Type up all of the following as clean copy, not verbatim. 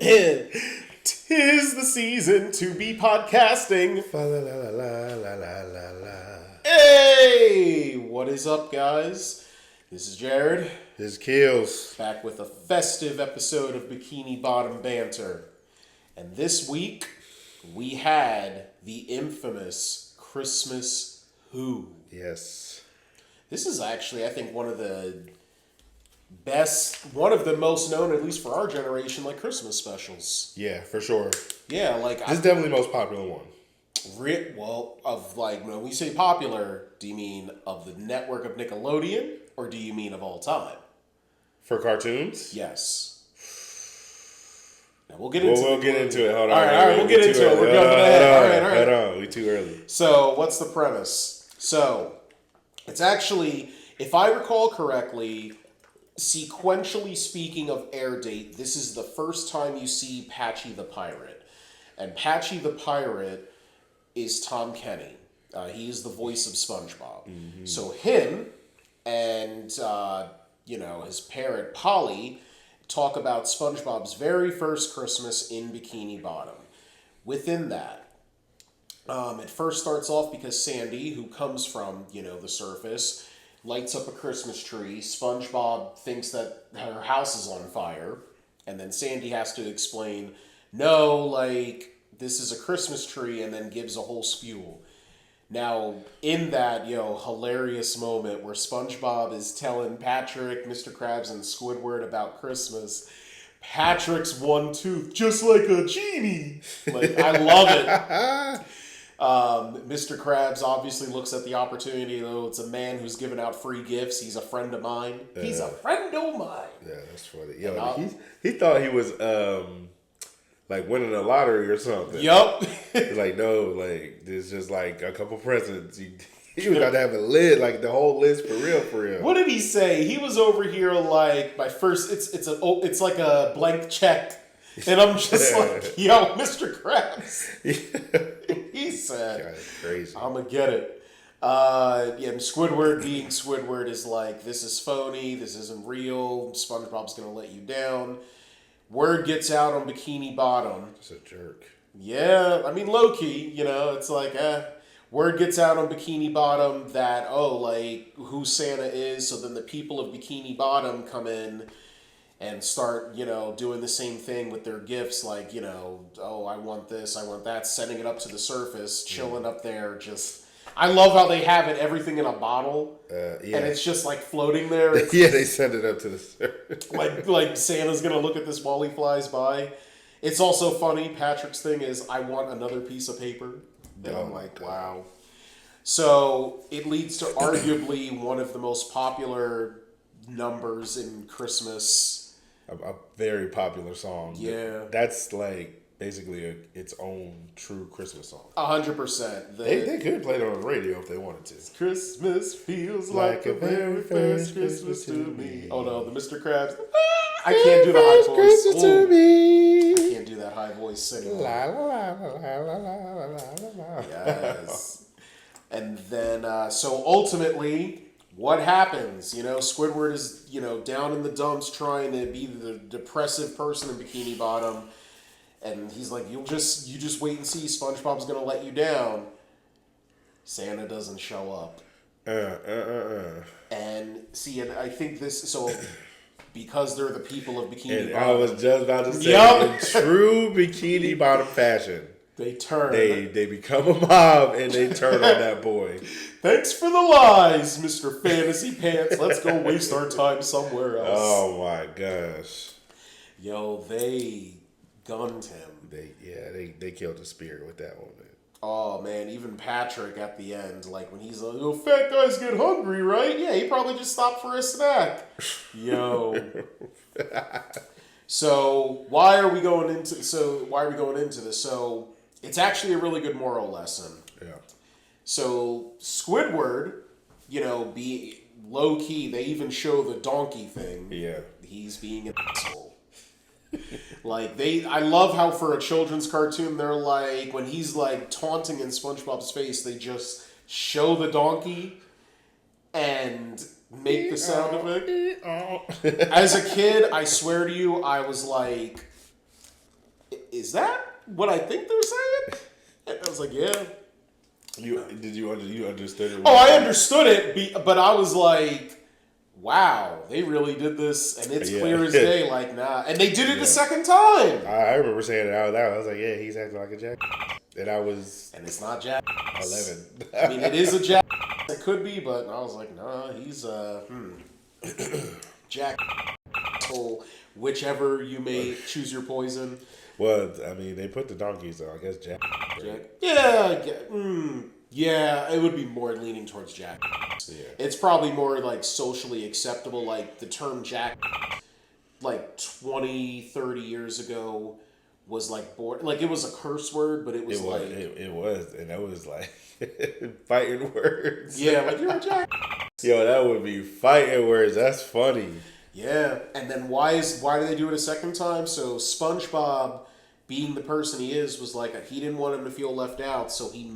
'Tis the season to be podcasting. Fa la la la la la la la. Hey, what is up, guys? This is Jared. This is Kills. Back with a festive episode of Bikini Bottom Banter. And this week, we had the infamous Christmas Who. Yes. This is actually, I think, one of the most known, at least for our generation, like Christmas specials. Yeah, for sure. Yeah, like... This is definitely the most popular one. When we say popular, do you mean of the network of Nickelodeon, or do you mean of all time? For cartoons? Yes. Now we'll get into it. Hold on. All right, we'll get into it. We're jumping ahead. All right. Hold on, we too early. So, what's the premise? So, it's actually, if I recall correctly, sequentially speaking of air date, this is the first time you see Patchy the Pirate. And Patchy the Pirate is Tom Kenny. He is the voice of SpongeBob. Mm-hmm. So him and, his parent, Polly, talk about SpongeBob's very first Christmas in Bikini Bottom. Within that, it first starts off because Sandy, who comes from, the surface, lights up a Christmas tree. SpongeBob thinks that her house is on fire. And then Sandy has to explain, no, this is a Christmas tree, and then gives a whole spew. Now, in that, hilarious moment where SpongeBob is telling Patrick, Mr. Krabs, and Squidward about Christmas, Patrick's one tooth, just like a genie. I love it. Mr. Krabs obviously looks at the opportunity, though. It's a man who's giving out free gifts. He's a friend of mine. He's a friend of mine. Yeah, that's funny. He thought he was... winning a lottery or something. Yup. It's no, there's just a couple presents. He was about to have a lid, the whole list for real. What did he say? He was over here my first. It's like a blank check, and I'm just yo, Mr. Krabs. He said, God, it's crazy. I'm gonna get it. And Squidward being Squidward is this is phony. This isn't real. SpongeBob's gonna let you down. Word gets out on Bikini Bottom. Just a jerk. Yeah, I mean, low-key, it's Word gets out on Bikini Bottom that, who Santa is, so then the people of Bikini Bottom come in and start, doing the same thing with their gifts, I want this, I want that, sending it up to the surface, chilling up there, just... I love how they have everything in a bottle, and it's just floating there. They send it up to the surface. like Santa's gonna look at this while he flies by. It's also funny. Patrick's thing is, I want another piece of paper, and I'm wow. So it leads to arguably one of the most popular numbers in Christmas. A very popular song. Yeah, that's basically its own true Christmas song. 100%. They could play it on the radio if they wanted to. Christmas feels like a very first Christmas to me. Oh no, the Mr. Krabs. I can't do the high voice. Christmas to me. I can't do that high voice anymore. La la la la la la la la. Yes. And then, so ultimately, what happens? Squidward is, down in the dumps trying to be the depressive person in Bikini Bottom. And he's like, you just wait and see. SpongeBob's gonna let you down. Santa doesn't show up. And see, and I think because they're the people of Bikini Bottom. I was just about to say, in true Bikini Bottom fashion, they turn. They become a mob and they turn on that boy. Thanks for the lies, Mr. Fantasy Pants. Let's go waste our time somewhere else. Oh my gosh. Yo, they gunned him. They killed the spirit with that one, man. Oh man, even Patrick at the end, when he's fat guys get hungry, right? Yeah, he probably just stopped for a snack. Yo. So why are we going into this? So it's actually a really good moral lesson. Yeah. So Squidward, be low key, they even show the donkey thing. Yeah. He's being an asshole. I love how for a children's cartoon, they're when he's taunting in SpongeBob's face, they just show the donkey and make the sound of it. As a kid, I swear to you, I was is that what I think they're saying? And I was like, yeah. You understood it? Oh, I understood it, but I was like, wow, they really did this, and it's clear as day, like, nah. And they did it a second time. I remember saying it out loud. I was like, yeah, he's acting like a jack. And I was... And it's not jack. 11. I mean, it is a jack. It could be, but I was like, nah, he's, jack. Whichever you may choose your poison. Well, I mean, they put the donkeys, so I guess jack. Yeah, yeah, it would be more leaning towards jack. Yeah. It's probably more like socially acceptable, like the term jack, like 20, 30 years ago was like like it was a curse word, but it was it was, and that was like fighting words. Yeah, like you're a jack. Yo, that would be fighting words. That's funny. Yeah, and then why do they do it a second time? So SpongeBob, being the person he is, was like he didn't want him to feel left out, so he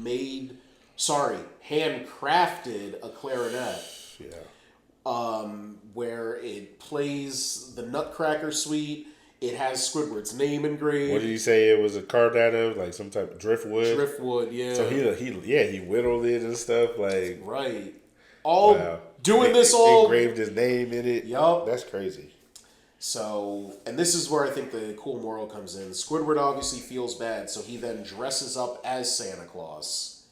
handcrafted a clarinet. Yeah. Where it plays the Nutcracker Suite. It has Squidward's name engraved. What did you say it was carved out of? Like some type of driftwood? Driftwood, yeah. So he whittled it and stuff, like... Right. Doing this all... Engraved his name in it. Yup. That's crazy. So, and this is where I think the cool moral comes in. Squidward obviously feels bad, so he then dresses up as Santa Claus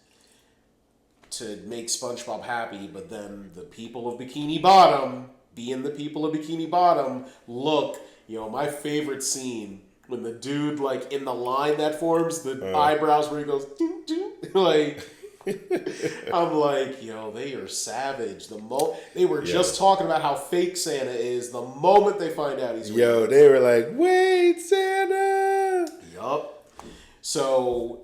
to make SpongeBob happy, but then the people of Bikini Bottom, being the people of Bikini Bottom, look, my favorite scene, when the dude, like, in the line that forms, the eyebrows where he goes, ding, ding, like... I'm like, they are savage. They were just talking about how fake Santa is. The moment they find out he's real. They were like, wait, Santa. Yup. So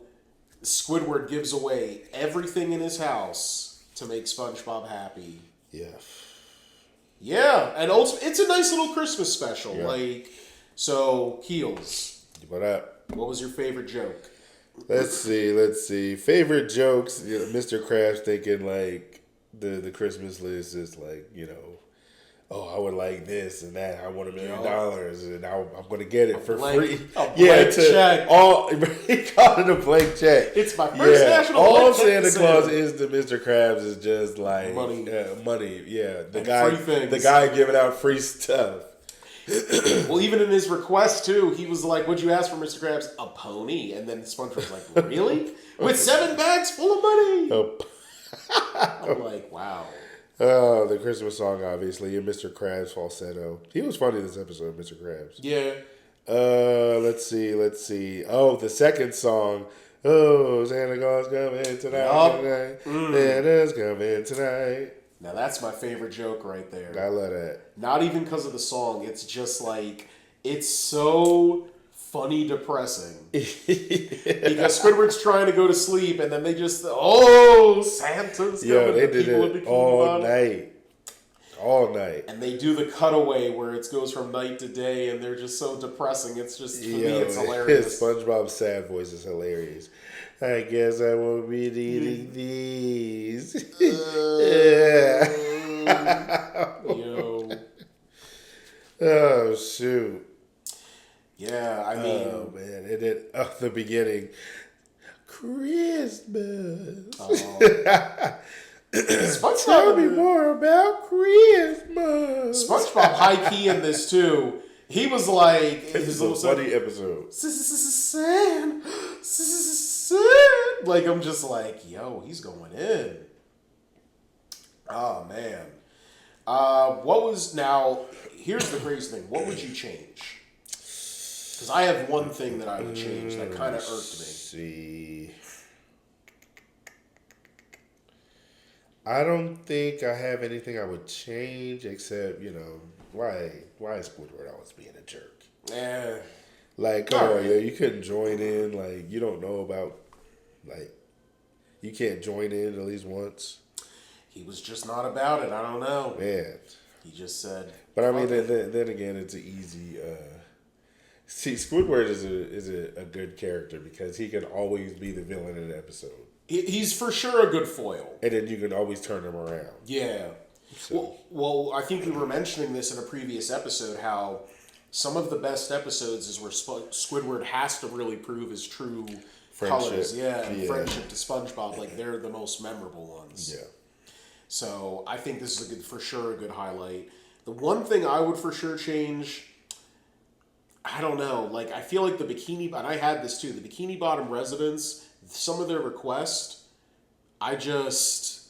Squidward gives away everything in his house to make SpongeBob happy. Yeah. Yeah, and also it's a nice little Christmas special. Yeah. So Keels, What up? What was your favorite joke? Let's see. Favorite jokes. Mr. Krabs thinking like the Christmas list is like, oh, I would like this and that. I want $1 million and I'm going to get it for free. Check. He called it a blank check. It's my first national all blank check. Santa Claus is to Mr. Krabs is just like money. Yeah, the guy giving out free stuff. Well, even in his request, too, he was like, what'd you ask for, Mr. Krabs? A pony. And then SpongeBob was like, really? With 7 bags full of money? I'm like, wow. Oh, the Christmas song, obviously, and Mr. Krabs falsetto. He was funny this episode, Mr. Krabs. Yeah. Let's see. Oh, the second song. Oh, Santa Claus coming tonight. Santa's coming tonight. Now, that's my favorite joke right there. I love that. Not even because of the song. It's just like, it's so funny depressing. Because Squidward's trying to go to sleep, and then they just, Santa's coming. They did it all night. All night. And they do the cutaway where it goes from night to day, and they're just so depressing. It's just, for me, it's hilarious. SpongeBob's sad voice is hilarious. I guess I won't be eating these. Oh, shoot. Yeah, I mean... Oh, man. And then, the beginning. Christmas. SpongeBob, tell me more about Christmas. SpongeBob high key in this, too. He was like... This is a funny episode. Like, I'm just like, he's going in. Oh, man. Now, here's the crazy thing. What would you change? Because I have one thing that I would change that kind of irked me. See. I don't think I have anything I would change except, why is Squidward always being a jerk? Yeah. Like, come on, you couldn't join in. Like, you don't know about, like, you can't join in at least once. He was just not about it. I don't know. Man. He just said. But I mean, then again, it's an easy. See, Squidward is a good character because he can always be the villain in an episode. He's for sure a good foil. And then you can always turn him around. Yeah. So. Well, I think we were mentioning this in a previous episode, how some of the best episodes is where Squidward has to really prove his true Friendship. colors. Yeah, and friendship to SpongeBob. Like, they're the most memorable ones. Yeah. So I think this is for sure a good highlight. The one thing I would for sure change, I don't know, like I feel like the Bikini, and I had this too, the Bikini Bottom residents, some of their requests, I just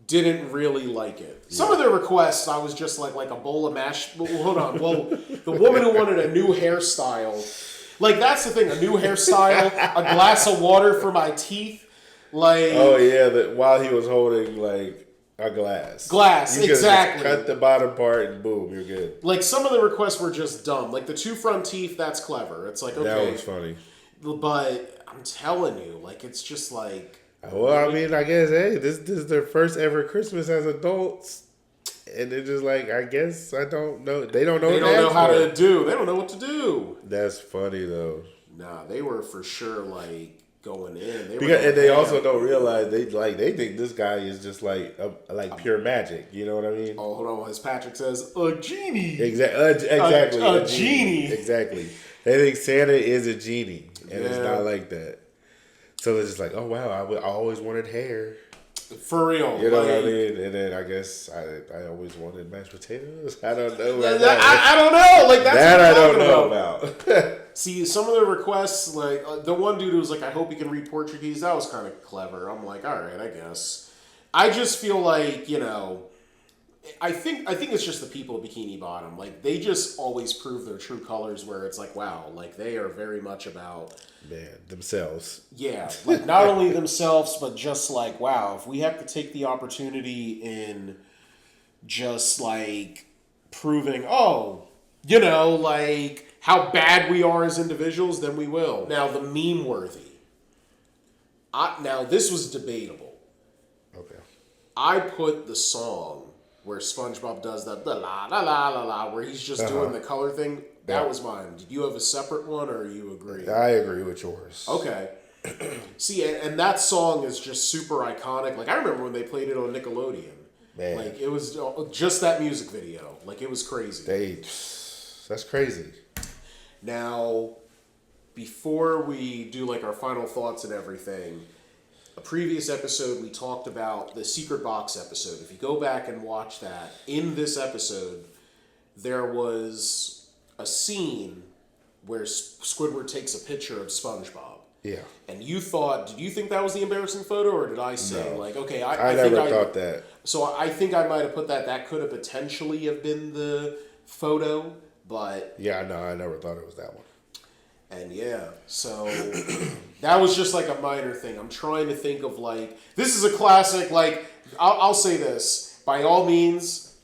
didn't really like it. Yeah. Some of their requests, I was just like a bowl of mashed, hold on, well, the woman who wanted a new hairstyle, like that's the thing, a new hairstyle, a glass of water for my teeth, like. Oh yeah, while he was holding like a glass. You Exactly. Just cut the bottom part and boom, you're good. Like, some of the requests were just dumb. Like, the 2 front teeth, that's clever. It's like, okay. That was funny. But I'm telling you, like, it's just like... Well, I mean, I guess, hey, this is their first ever Christmas as adults. And they're just like, I guess I don't know. They don't know They don't know how to do. They don't know what to do. That's funny, though. Nah, they were for sure, like... going in, they also don't realize they think this guy is just like pure magic. You know what I mean? Oh, hold on, as Patrick says, a genie. Exactly, a genie. Exactly. They think Santa is a genie, and it's not like that. So it's just like, oh wow, I always wanted hair. For real, you know what I mean? And then I guess I always wanted mashed potatoes. I don't know. I don't know. Like that's that what I don't know about. See, some of the requests, like the one dude who was like, "I hope he can read Portuguese." That was kind of clever. I'm like, all right, I guess. I just feel like I think it's just the people of Bikini Bottom. Like they just always prove their true colors. Where it's like, wow, like they are very much about themselves. Yeah, like not only themselves, but just like, wow, if we have to take the opportunity in just like proving, like how bad we are as individuals, then we will. Now, the meme worthy. Now, this was debatable. Okay. I put the song where SpongeBob does that la la la la la, where he's just doing the color thing. That was mine. Did you have a separate one, or you agree? I agree with yours. Okay. See, and that song is just super iconic. Like, I remember when they played it on Nickelodeon. Man. Like, it was just that music video. Like, it was crazy. That's crazy. Now, before we do, like, our final thoughts and everything, a previous episode we talked about the Secret Box episode. If you go back and watch that, in this episode, there was a scene where Squidward takes a picture of SpongeBob. Yeah. And did you think that was the embarrassing photo, or did I say, no. like, okay, I never thought that. So I think I might have put that could have potentially have been the photo, but... Yeah, no, I never thought it was that one. And yeah, so that was just like a minor thing. I'm trying to think of like, this is a classic, like, I'll say this. By all means,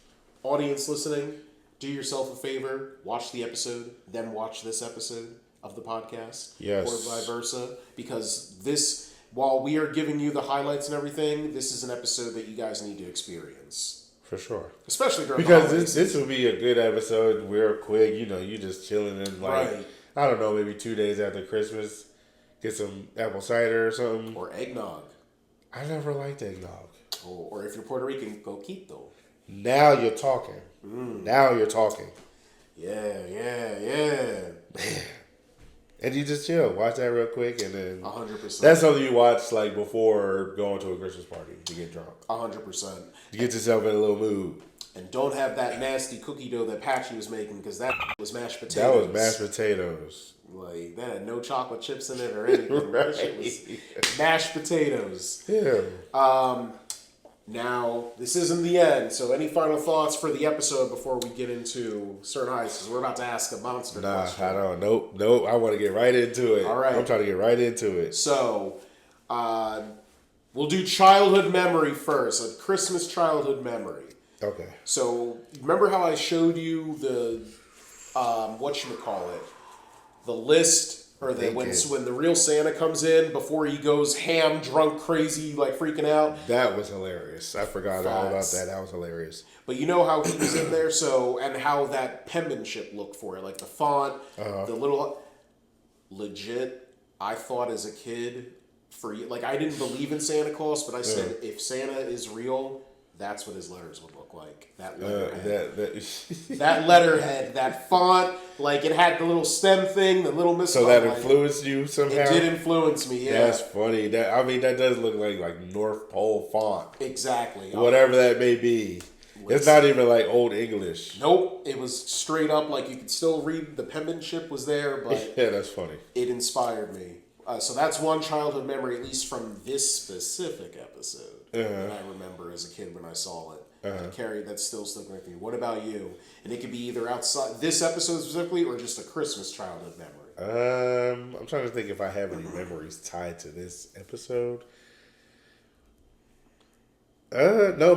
audience listening, do yourself a favor, watch the episode, then watch this episode of the podcast. Yes. Or vice versa. Because this, while we are giving you the highlights and everything, this is an episode that you guys need to experience. For sure. Especially during because this will be a good episode, real quick. You know, you just chilling and like... Right. I don't know, maybe 2 days after Christmas, get some apple cider or something. Or eggnog. I never liked eggnog. Or if you're Puerto Rican, coquito. Now you're talking. Now you're talking. Yeah. Man. And you just chill. Watch that real quick and then... 100%. That's something you watch like before going to a Christmas party to get drunk. 100%. To get yourself in a little mood. And don't have that nasty cookie dough that Patchy was making, because that was mashed potatoes. That was mashed potatoes. Like, that had no chocolate chips in it or anything. Right. That shit was mashed potatoes. Yeah. Now, this isn't the end, so any final thoughts for the episode before we get into certain heights? Because we're about to ask a monster question. I don't. Nope. I want to get right into it. All right. I'm trying to get right into it. So, we'll do childhood memory first. A Christmas childhood memory. Okay. So, remember how I showed you the, the list, or when the real Santa comes in before he goes ham, drunk, crazy, like freaking out? That was hilarious. I forgot all about that. That was hilarious. But you know how he was in there, and how that penmanship looked for it, like the font, the little, legit, I thought as a kid, like I didn't believe in Santa Claus, but I said, if Santa is real, That's what his letters would look like. That letterhead. That That letterhead, that font, like it had the little stem thing, the little so that influenced you somehow? It did influence me, yeah. That's funny. That does look like North Pole font. Exactly. Whatever that may be. It's not even like Old English. Nope. It was straight up, like you could still read, the penmanship was there, but yeah, that's funny. It inspired me. So that's one childhood memory, at least from this specific episode, that I remember as a kid when I saw it. Carrie, that's still sticking with me. What about you? And it could be either outside this episode specifically or just a Christmas childhood memory. I'm trying to think if I have any memories tied to this episode. No,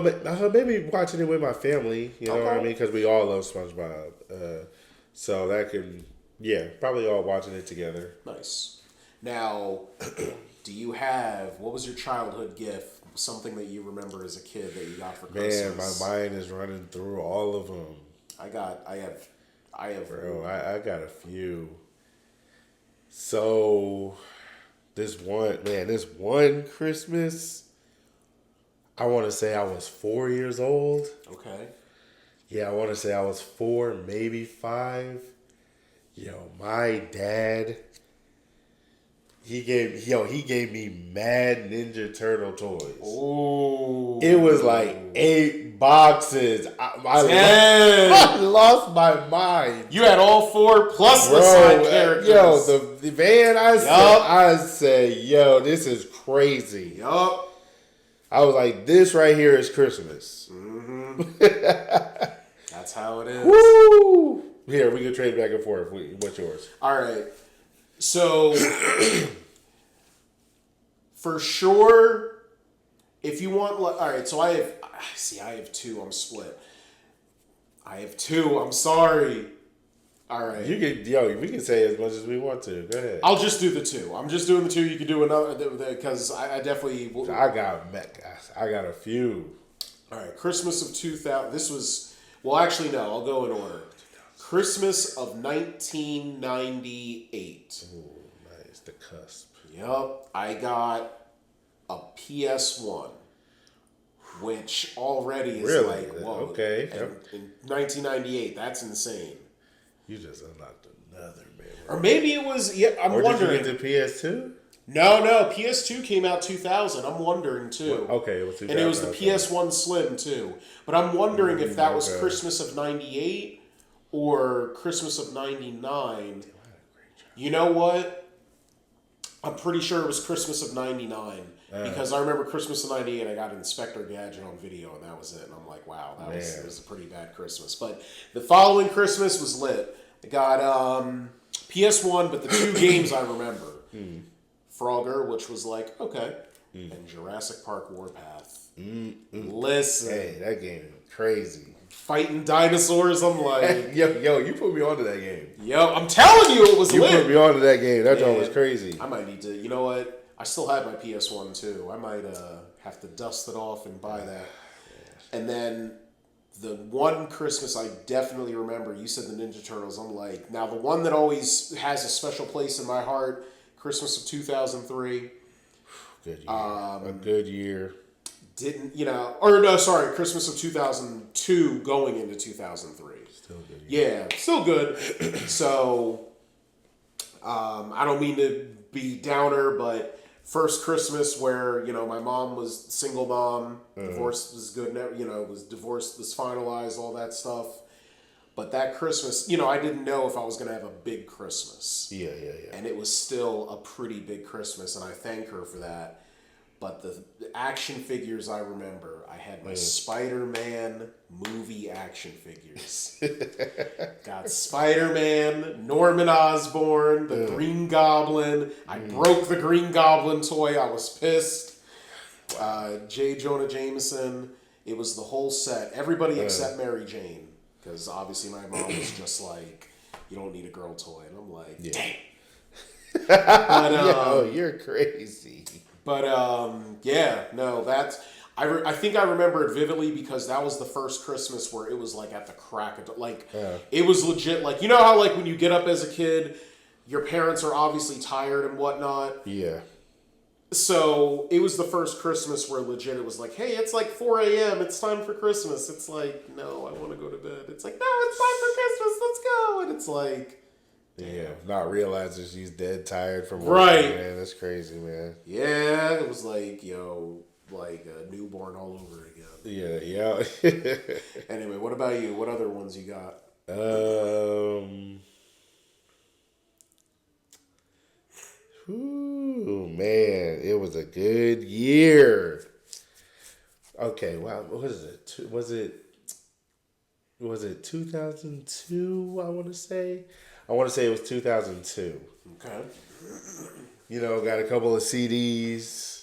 maybe watching it with my family. You know what I mean? Because we all love SpongeBob. So that can, probably all watching it together. Nice. Now, do you have, what was your childhood gift? Something that you remember as a kid that you got for Christmas? Man, my mind is running through all of them. I have. Bro, I got a few. So, this one Christmas, I want to say I was 4 years old. Okay. Yeah, I want to say I was 4, maybe 5. My dad, he gave me mad Ninja Turtle toys. Oh, it was like 8 boxes. I lost my mind. You had all 4 plus the side characters. The van. I said, this is crazy. Yup. I was like, this right here is Christmas. Mm-hmm. That's how it is. Woo! Here, we can trade back and forth. What's yours? All right. So, for sure, if you want, all right. So I have 2. I'm split. I have 2. I'm sorry. All right. We can say as much as we want to. Go ahead. I'll just do the 2. I'm just doing the 2. You can do another because I definitely. I got a few. All right. Christmas of 2000. This was actually no. I'll go in order. Christmas of 1998. Ooh, nice. The cusp. Yup. I got a PS1, which already is really? like, whoa. Okay. In 1998, that's insane. You just unlocked another memory. Or maybe it was, I'm wondering. Did you get the PS2? No, PS2 came out 2000. I'm wondering too. Okay, it was 2000. And it was the PS1 Slim too. But I'm wondering if that was Christmas of 98 or Christmas of 99. You know what? I'm pretty sure it was Christmas of 99. Because I remember Christmas of 98, I got Inspector Gadget on video, and that was it. And I'm like, wow, it was a pretty bad Christmas. But the following Christmas was lit. I got PS1, but the 2 games I remember. Frogger, which was like, okay. And Jurassic Park Warpath. Listen. Hey, that game is crazy. Fighting dinosaurs, I'm like... yo, you put me onto that game. Yo, I'm telling you, it was lit. You put me onto that game. That joint was crazy. I might need to... You know what? I still have my PS1 too. I might have to dust it off and buy that. And then the one Christmas I definitely remember, you said the Ninja Turtles. I'm like, now the one that always has a special place in my heart, Christmas of 2003. Good year. A good year. Christmas of 2002 going into 2003. Still good. Yeah, still good. So, I don't mean to be downer, but first Christmas where, my mom was single mom, divorce was good, was divorced, was finalized, all that stuff. But that Christmas, I didn't know if I was going to have a big Christmas. Yeah. And it was still a pretty big Christmas, and I thank her for that. But the action figures I remember, I had my Spider-Man movie action figures. Got Spider-Man, Norman Osborn, the Green Goblin. I broke the Green Goblin toy. I was pissed. J. Jonah Jameson. It was the whole set. Everybody except Mary Jane. Because obviously my mom was just like, you don't need a girl toy. And I'm like, dang. But, you're crazy. But, that's... I think I remember it vividly because that was the first Christmas where it was like at the crack of... It was legit. Like, you know how like when you get up as a kid, your parents are obviously tired and whatnot? Yeah. So it was the first Christmas where legit it was like, hey, it's like 4 a.m. It's time for Christmas. It's like, no, I want to go to bed. It's like, no, it's time for Christmas. Let's go. And it's like, Yeah, not realizing she's dead tired from work. Right. Man, that's crazy, man. yeah, it was like, like a newborn all over again. Yeah. Anyway, what about you? What other ones you got? Ooh, man, it was a good year. Okay, wow, what is it? Was it 2002? I want to say it was 2002. Okay. Got a couple of CDs.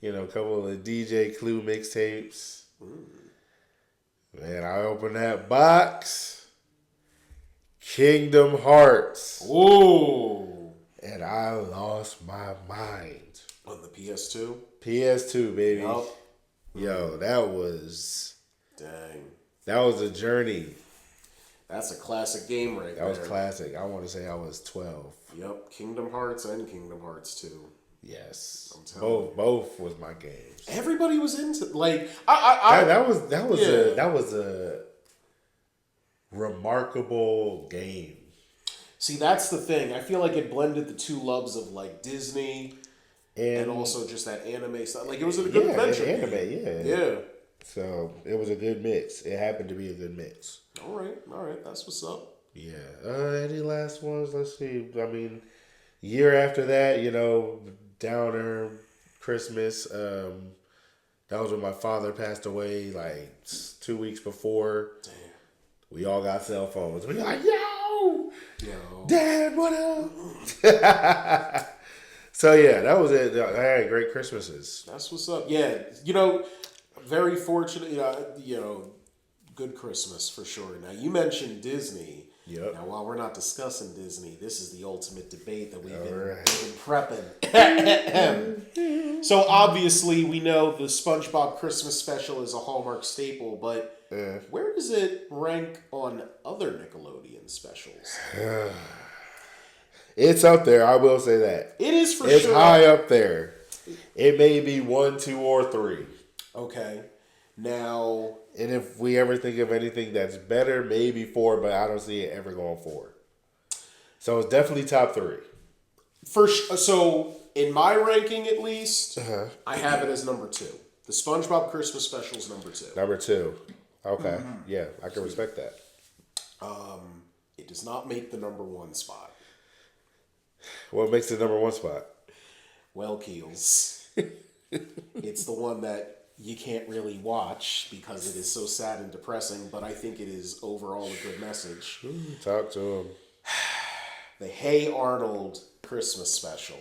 A couple of DJ Clue mixtapes. Man, I opened that box. Kingdom Hearts. Ooh. And I lost my mind. On the PS2? PS2, baby. Yup. Yo, that was a journey. That's a classic game right there. That was classic. I want to say I was 12. Yep, Kingdom Hearts and Kingdom Hearts 2. Yes. I'm telling you. Both was my games. Everybody was into that was a remarkable game. See, that's the thing. I feel like it blended the two loves of like Disney and also just that anime stuff. Like it was a good adventure. Anime, Yeah. So it was a good mix. It happened to be a good mix. All right. That's what's up. Yeah. Any last ones? Let's see. I mean, year after that, downer, Christmas. That was when my father passed away, like 2 weeks before. Damn. We all got cell phones. We like, yo, Dad, what up? So yeah, that was it. I had great Christmases. That's what's up. Yeah, very fortunate. Good Christmas for sure. Now you mentioned Disney. Yep. Now while we're not discussing Disney, this is the ultimate debate that we've been prepping. So obviously we know the SpongeBob Christmas special is a Hallmark staple, but where does it rank on other Nickelodeon specials? It's up there. I will say that. It is for it's sure. It's high up there. It may be 1, 2, or 3. Okay. Now... And if we ever think of anything that's better, maybe 4, but I don't see it ever going 4. So it's definitely top 3. So in my ranking at least, I have it as number 2. The SpongeBob Christmas special is number 2. Number 2. Okay. Mm-hmm. Yeah, I can respect that. It does not make the number 1 spot. What makes the number 1 spot? Well, Keels. It's the one that you can't really watch because it is so sad and depressing, but I think it is overall a good message. Talk to him. The Hey Arnold Christmas special.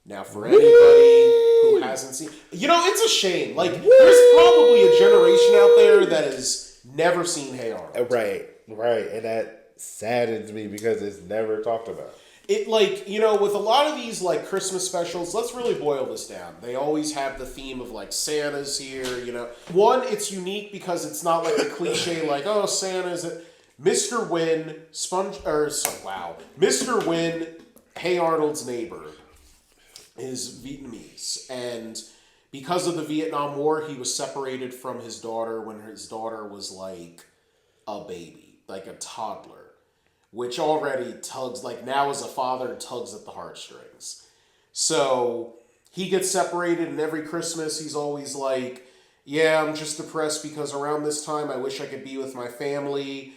Now, for anybody who hasn't seen... it's a shame. Like, there's probably a generation out there that has never seen Hey Arnold. Right. And that saddens me because it's never talked about. It, with a lot of these, Christmas specials, let's really boil this down. They always have the theme of, Santa's here, One, it's unique because it's not like a cliche, Santa's... Mr. Wynn, Mr. Wynn, Hey Arnold's neighbor, is Vietnamese. And because of the Vietnam War, he was separated from his daughter when his daughter was, a baby, like a toddler. Which already tugs, now as a father, tugs at the heartstrings. So he gets separated, and every Christmas he's always like, yeah, I'm just depressed because around this time I wish I could be with my family.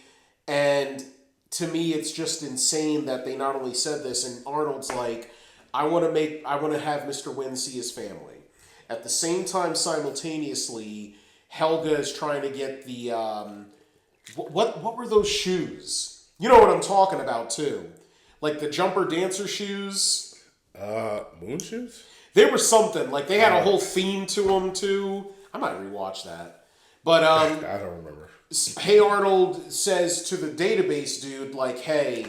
And to me, it's just insane that they not only said this, and Arnold's like, I want to have Mr. Wynn see his family. At the same time, simultaneously, Helga is trying to get the, what were those shoes? You know what I'm talking about, too. Like the jumper dancer shoes. Moon shoes? They were something. They had a whole theme to them, too. I might rewatch that. But, I don't remember. Hey Arnold says to the database dude, hey,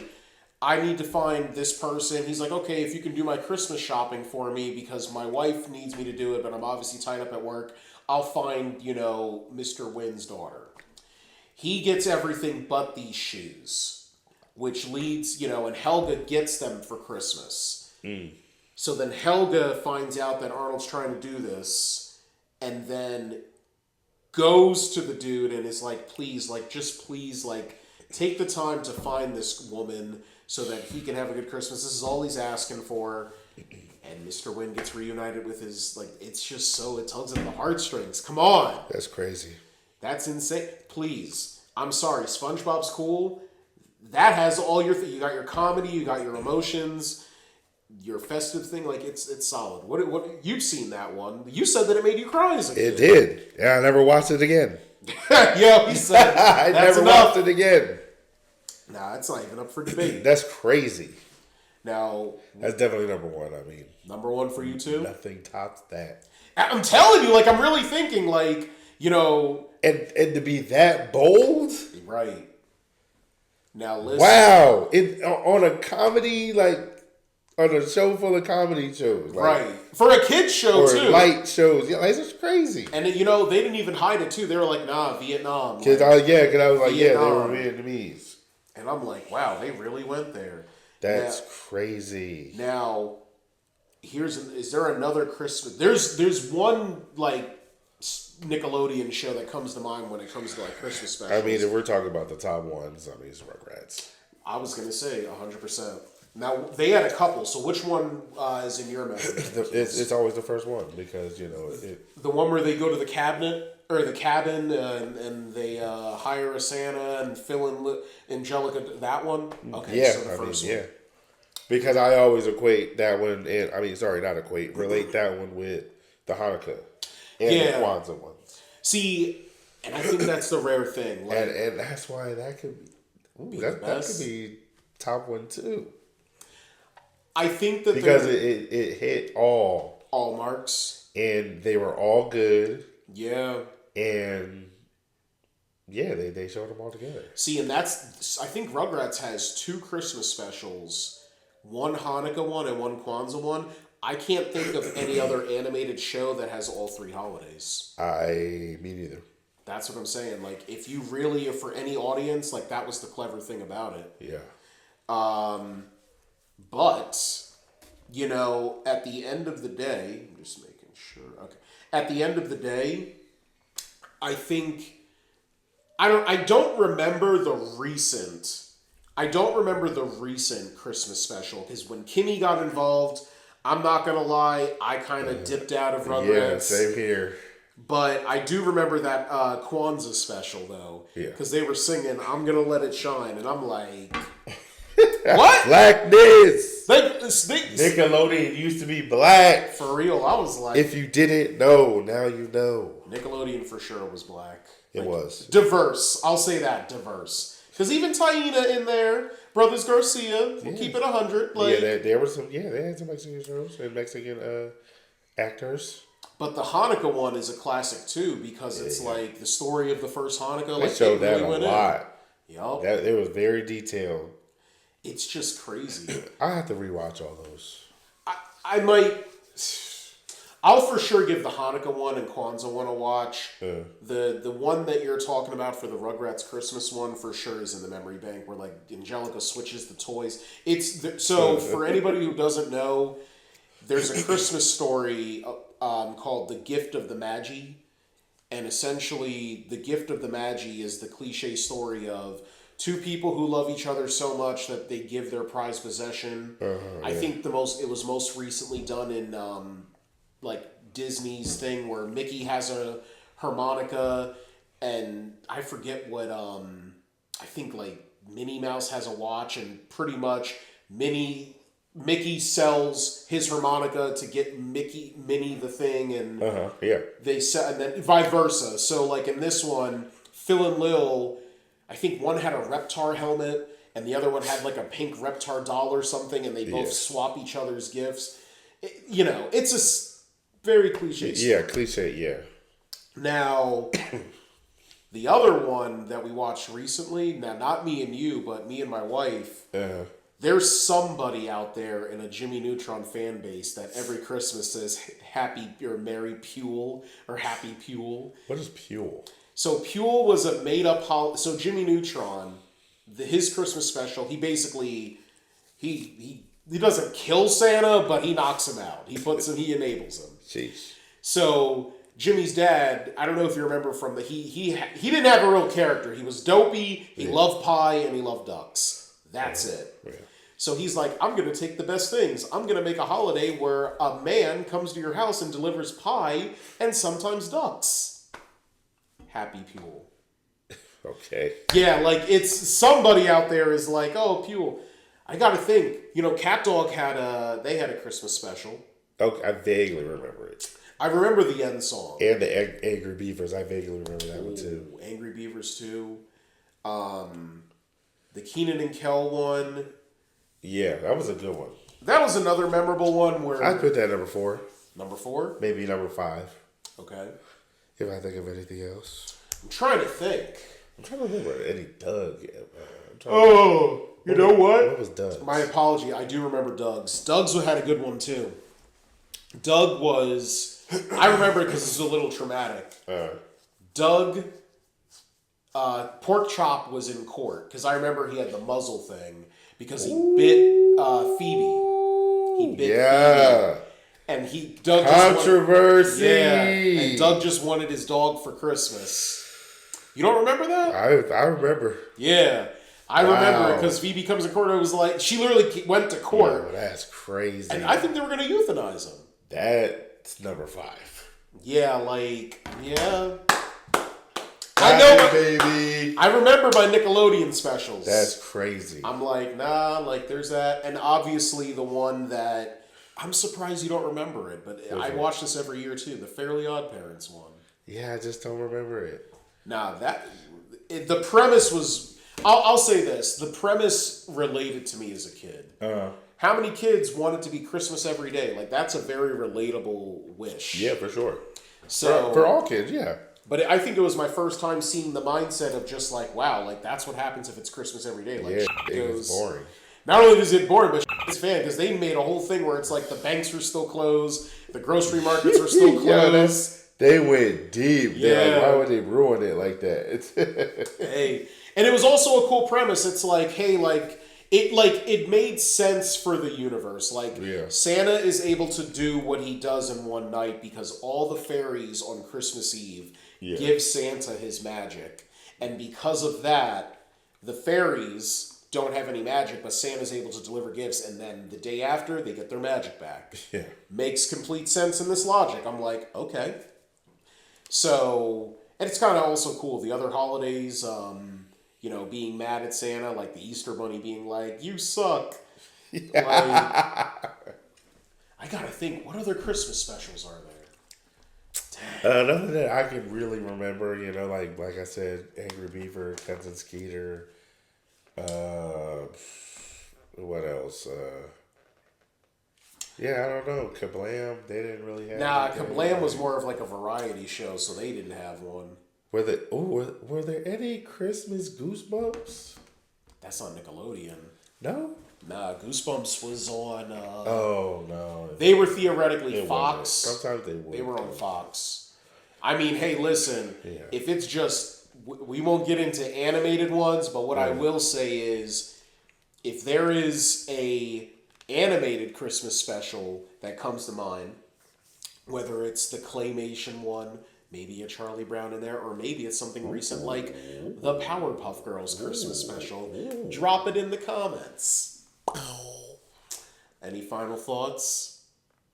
I need to find this person. He's like, okay, if you can do my Christmas shopping for me because my wife needs me to do it, but I'm obviously tied up at work, I'll find, Mr. Wynn's daughter. He gets everything but these shoes. Which leads, and Helga gets them for Christmas. So then Helga finds out that Arnold's trying to do this, and then goes to the dude and is like, please, like, just please, like, take the time to find this woman so that he can have a good Christmas. This is all he's asking for. And Mr. Wynn gets reunited with his, like, it's just so, it tugs at the heartstrings. Come on. That's crazy. That's insane. Please. I'm sorry. SpongeBob's cool. That has all your, you got your comedy, you got your emotions, your festive thing. Like, it's solid. What you've seen that one. You said that it made you cry as a kid. It did. Yeah, I never watched it again. Yo, he said I never watched it again. Nah, it's not even up for debate. That's crazy. Now, that's definitely number one. I mean, number one for you too. Nothing tops that. I'm telling you, like, I'm really thinking, like, you know, and to be that bold, right? Now, listen. Wow, on a comedy, like on a show full of comedy shows, like, right? For a kids show or too, light shows. Yeah, like, it's crazy. And you know, they didn't even hide it too. They were like, "Nah, Vietnam." Because like, because I was like, Vietnam. yeah, they were Vietnamese. And I'm like, wow, they really went there. That's crazy. Now, is there another Christmas? There's one like Nickelodeon show that comes to mind when it comes to like Christmas specials. I mean, if we're talking about the top ones, I mean, it's Rugrats. I was gonna say 100%. Now they had a couple. So which one is in your memory? It's always the first one because you know the one where they go to the cabinet or the cabin and they hire a Santa and fill in Angelica. That one. Okay. Yeah, so the first one. Yeah. Because I always equate that one, and relate that one with the Hanukkah and the Kwanzaa ones. See, and I think that's the rare thing. Like, and that's why that could that could be top one too. I think that because it hit all marks, and they were all good. Yeah, and yeah, they showed them all together. See, and I think Rugrats has 2 Christmas specials. One Hanukkah one and one Kwanzaa one. I can't think of any other animated show that has all 3 holidays. Me neither. That's what I'm saying. Like, if you really, for any audience, like, that was the clever thing about it. Yeah. But, you know, at the end of the day, I'm just making sure. Okay. At the end of the day, I think I don't remember the recent Christmas special because when Kimmy got involved, I'm not gonna lie, I kind of dipped out of Rugrats. Yeah, same here. But I do remember that Kwanzaa special though, because they were singing "I'm Gonna Let It Shine," and I'm like, "What? Blackness? They Nickelodeon used to be black for real." I was like, if you didn't know, now you know. Nickelodeon for sure was black. It was diverse. I'll say that, diverse. Because even Taina in there, Brothers Garcia, we'll keep it 100. Like, there was some. Yeah, they had some Mexican shows and Mexican actors. But the Hanukkah one is a classic too because it's like the story of the first Hanukkah. They showed that a lot. Yup. It was very detailed. It's just crazy. I have to rewatch all those. I might. I'll for sure give the Hanukkah one and Kwanzaa one a watch. The one that you're talking about for the Rugrats Christmas one for sure is in the memory bank where like Angelica switches the toys. So for anybody who doesn't know, there's a Christmas story called The Gift of the Magi. And essentially the Gift of the Magi is the cliche story of 2 people who love each other so much that they give their prized possession. I think it was most recently done in like Disney's thing where Mickey has a harmonica and I forget what I think like Minnie Mouse has a watch and pretty much Mickey sells his harmonica to get Minnie the thing and they sell, and then vice versa. So like in this one, Phil and Lil, I think one had a Reptar helmet and the other one had like a pink Reptar doll or something and they both swap each other's gifts. It's a very cliche story. Yeah, cliche, yeah. Now, the other one that we watched recently, now not me and you, but me and my wife, there's somebody out there in a Jimmy Neutron fan base that every Christmas says Happy or Merry Pule or Happy Pule. What is Pule? So Pule was a made-up so Jimmy Neutron, his Christmas special, he basically, he he doesn't kill Santa, but he knocks him out. He enables him. Sheesh. So Jimmy's dad, I don't know if you remember from he didn't have a real character. He was dopey, he loved pie, and he loved ducks. That's it. Yeah. So he's like, I'm going to take the best things. I'm going to make a holiday where a man comes to your house and delivers pie and sometimes ducks. Happy Pule. Okay. Yeah, like it's somebody out there is like, oh, Pule. I got to think, Cat Dog had a Christmas special. Okay, I vaguely remember it. I remember the end song. And the Angry Beavers, I vaguely remember that one too. Angry Beavers too. The Keenan and Kel one. Yeah, that was a good one. That was another memorable one where... I'd put that number 4. Number 4? Maybe number 5. Okay. If I think of anything else. I'm trying to think. I'm trying to remember any Doug. You know what? What was Doug? My apology. I do remember Doug's. Doug's had a good one too. Doug was... I remember it because it's a little traumatic. Doug... Pork Chop was in court because I remember he had the muzzle thing because he bit Phoebe. He bit Phoebe. And Doug controversy. And Doug just wanted his dog for Christmas. You don't remember that? I remember. Yeah. I remember it because Phoebe comes to court and it was like, she literally went to court. Yo, that's crazy. And I think they were going to euthanize him. That's number 5. Yeah, yeah. I know, baby. I remember my Nickelodeon specials. That's crazy. I'm like, nah, there's that. And obviously the one that, I'm surprised you don't remember it, but I watch this every year too, the Fairly Odd Parents one. Yeah, I just don't remember it. Nah, the premise was, I'll say this, the premise related to me as a kid. How many kids want it to be Christmas every day? Like, that's a very relatable wish. Yeah, for sure. So for all kids, yeah. But I think it was my first time seeing the mindset of just like, wow, like that's what happens if it's Christmas every day. Like, yeah, it was boring. Not only is it boring, but it's fan because they made a whole thing where it's like the banks are still closed, the grocery markets are still closed. They went deep. Yeah. Like, why would they ruin it like that? Hey, and it was also a cool premise. It's like, hey, it made sense for the universe. Like, Santa is able to do what he does in one night because all the fairies on Christmas Eve give Santa his magic. And because of that, the fairies don't have any magic, but Santa's able to deliver gifts. And then the day after, they get their magic back. Yeah. Makes complete sense in this logic. I'm like, okay. So, and it's kind of also cool. The other holidays, being mad at Santa, like the Easter Bunny being like, you suck. Yeah. I gotta think, what other Christmas specials are there? Nothing that I can really remember, like I said, Angry Beaver, Cousin Skeeter. What else? I don't know. Kablam, they didn't really have. Nah, Kablam was more of like a variety show, so they didn't have one. Were there any Christmas Goosebumps? That's on Nickelodeon. No? Nah, Goosebumps was on... oh, no. They were theoretically Fox. Sometimes they were. They were on Fox. I mean, hey, listen. Yeah. If it's just... We won't get into animated ones, but what I will say is, if there is a animated Christmas special that comes to mind, whether it's the claymation one, maybe a Charlie Brown in there, or maybe it's something recent like the Powerpuff Girls Christmas special, drop it in the comments. Any final thoughts?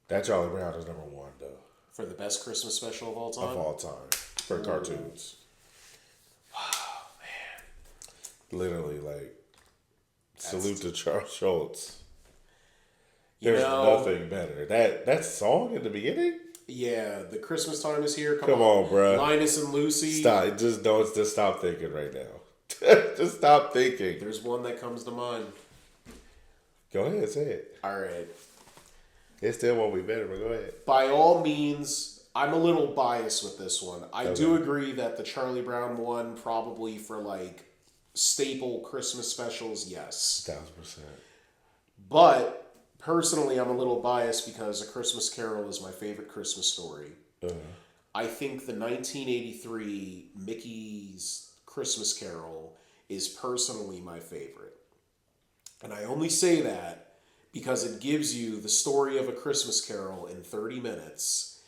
That Charlie Brown is number 1, though. For the best Christmas special of all time? Of all time. For cartoons. Oh, man. Literally, salute to Charles Schultz. There's nothing better. That song in the beginning? Yeah, the Christmas time is here. Come on, bro. Linus and Lucy. Stop. Just stop thinking right now. Just stop thinking. There's one that comes to mind. Go ahead, say it. All right. It still won't be better, but go ahead. By all means, I'm a little biased with this one. I do agree that the Charlie Brown one, probably for staple Christmas specials, yes. 1,000%. But personally, I'm a little biased because A Christmas Carol is my favorite Christmas story. I think the 1983 Mickey's Christmas Carol is personally my favorite. And I only say that because it gives you the story of A Christmas Carol in 30 minutes.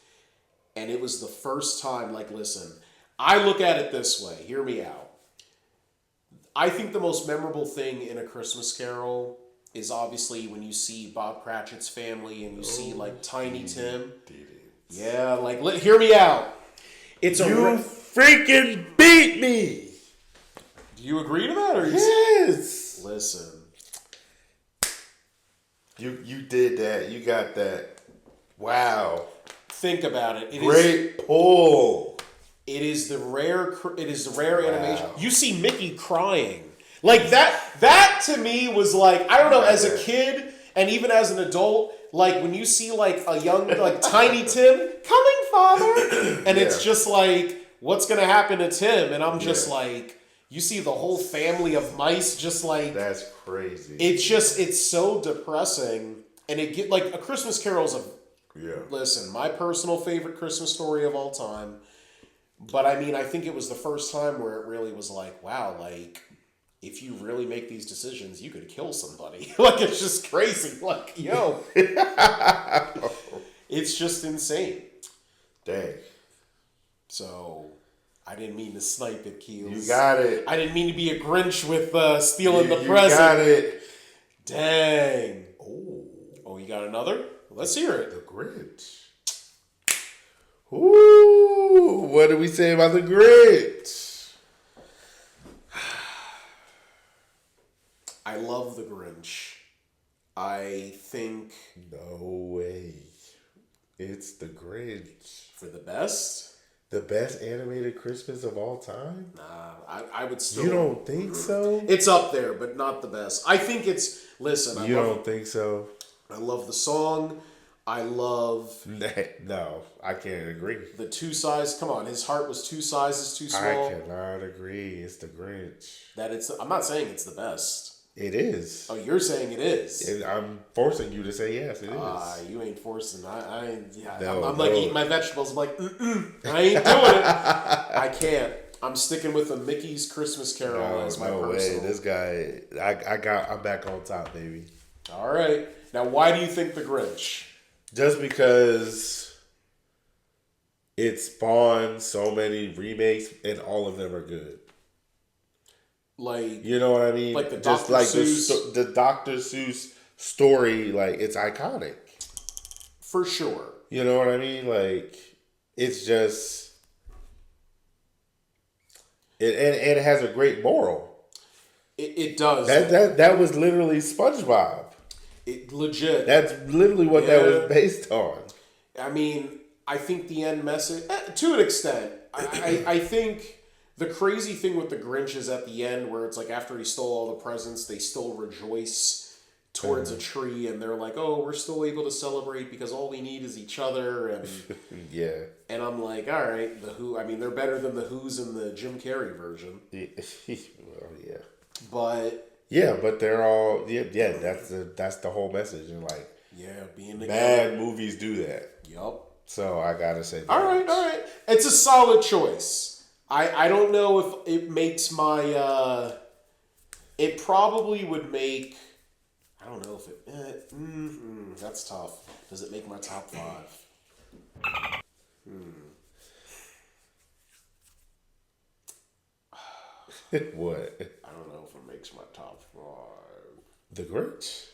And it was the first time, like, listen, I look at it this way. Hear me out. I think the most memorable thing in A Christmas Carol is obviously when you see Bob Cratchit's family and you see, like, Tiny Tim. Yeah, like, hear me out. It's freaking beat me. Do you agree to that? Or yes. Listen. You did that. You got that. Wow. Think about it. Great pull. It is the rare animation. You see Mickey crying. Like that to me was like, I don't know, as a kid and even as an adult, like when you see like a young, like Tiny Tim, coming father, and it's just like, what's going to happen to Tim? And I'm just like, you see the whole family of mice just like... That's crazy. It's so depressing. And it get like A Christmas Carol's listen, my personal favorite Christmas story of all time. But I mean, I think it was the first time where it really was like, wow, like, if you really make these decisions, you could kill somebody. Like, it's just crazy. Like, yo. It's just insane. Dang. So... I didn't mean to snipe it, Keels. You got it. I didn't mean to be a Grinch with stealing the present. You got it. Dang. Oh, you got another? Let's hear it. The Grinch. Ooh, what did we say about the Grinch? I love the Grinch. I think... No way. It's the Grinch. For the best? The best animated Christmas of all time? Nah, I would still... You don't think so? It's up there, but not the best. I think it's... Listen, You don't think so? I love the song. I love... No, I can't agree. The two sizes... Come on, his heart was 2 sizes too small. I cannot agree. It's the Grinch. I'm not saying it's the best. It is. Oh, you're saying it is. I'm forcing you to say yes, it is. You ain't forcing. No, I'm like eating my vegetables. I'm like, I ain't doing it. I can't. I'm sticking with the Mickey's Christmas Carol as my personal. Way. This guy, I'm back on top, baby. All right. Now, why do you think the Grinch? Just because it spawned so many remakes and all of them are good. Like, you know what I mean? Like the Dr. Seuss. The Dr. Seuss story, like, it's iconic. For sure. You know what I mean? Like, it's just... It has a great moral. It does. That was literally SpongeBob. Legit. That's literally what that was based on. I mean, I think the end message... to an extent. I think... The crazy thing with the Grinch is at the end where it's like after he stole all the presents, they still rejoice towards a tree and they're like, oh, we're still able to celebrate because all we need is each other. And and I'm like, all right, the Who, I mean, they're better than the Who's in the Jim Carrey version. Well, yeah. But... Yeah, but they're all... Yeah, that's the whole message. And like... Yeah, being together. Bad movies do that. Yup. So I gotta say... All right. It's a solid choice. I don't know if it makes my... it probably would make... I don't know if it... that's tough. Does it make my top 5? What? I don't know if it makes my top 5. The Grinch?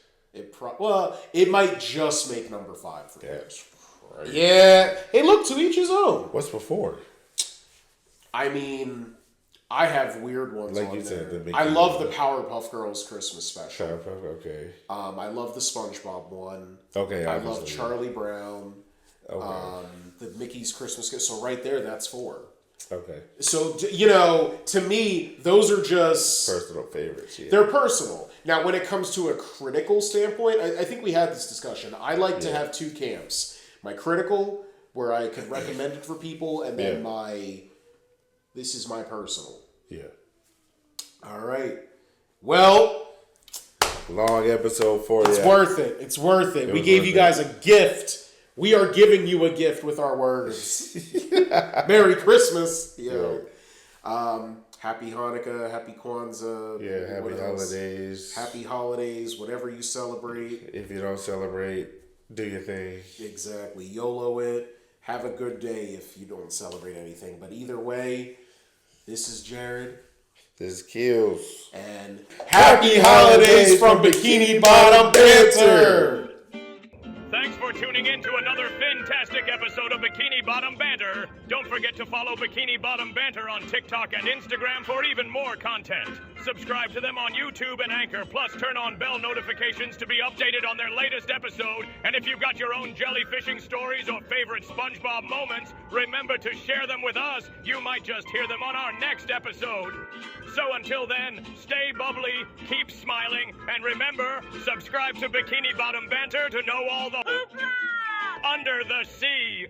It might just make number 5 for me. That's crazy. Yeah. Hey, look, to each his own. What's before? I mean, I have weird ones like on you there. Said, I love the Powerpuff Girls Christmas special. Okay. I love the SpongeBob one. Okay, I love Charlie Brown. Okay. The Mickey's Christmas gift. So right there, that's 4. Okay. So, to me, those are just... personal favorites, yeah. They're personal. Now, when it comes to a critical standpoint, I think we had this discussion. I like to have 2 camps. My critical, where I could recommend it for people, and then this is my personal. Yeah. All right. Well... long episode for you. It's worth it. It's worth it. We gave you guys a gift. We are giving you a gift with our words. Merry Christmas. Happy Hanukkah, happy Kwanzaa. Yeah, happy holidays. Happy holidays, whatever you celebrate. If you don't celebrate, do your thing. Exactly. YOLO it. Have a good day if you don't celebrate anything. But either way, this is Jared. This is Kills. And happy holidays from Bikini Bottom Banter! Thanks for tuning in to another fantastic episode of Bikini Bottom Banter. Don't forget to follow Bikini Bottom Banter on TikTok and Instagram for even more content. Subscribe to them on YouTube and Anchor, plus turn on bell notifications to be updated on their latest episode. And if you've got your own jellyfishing stories or favorite SpongeBob moments, remember to share them with us. You might just hear them on our next episode. So until then, stay bubbly, keep smiling, and remember, subscribe to Bikini Bottom Banter to know all the under the sea.